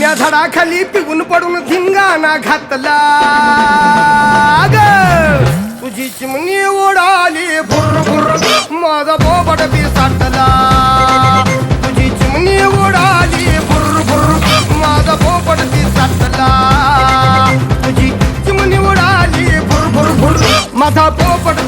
या झाडाखाली पिऊन पडून धिंगाणा घातला ग तुझी चिमणी उडाली भुर भुर माझा बोबड बी साठला तुझी चिमणी उडाली भुर भुर माझा बोबड बी साठला तुझी चिमणी उडाली भुर भुर भुर माझा पोपट